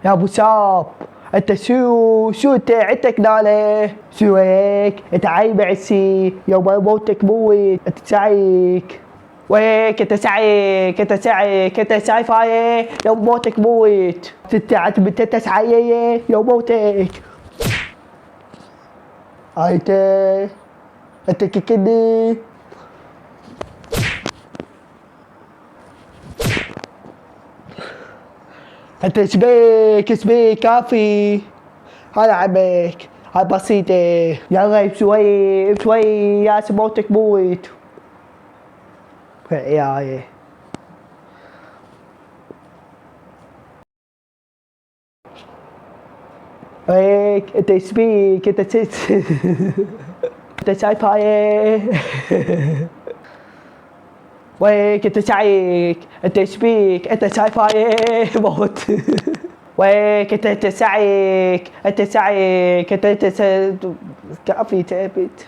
يا ابو ساب، انت شو انت عندك ناله؟ شو هيك؟ انت عايب عسي يوم موتك موت، انت سعيك وهيك، انت سعي فايه يوم موتك موت، انت عتبت انت سعي يوم موتك. انت كيكني. انت شبيك كافي. هلا عمك، هاي بسيطة. يلا بشوي يا موتك موت. يا هيك انت سبيك انت انت شايف هاي. ويك انت شايك انت سبيك انت شايف هاي موت. ويك انت سعيك انت كافي تعبت.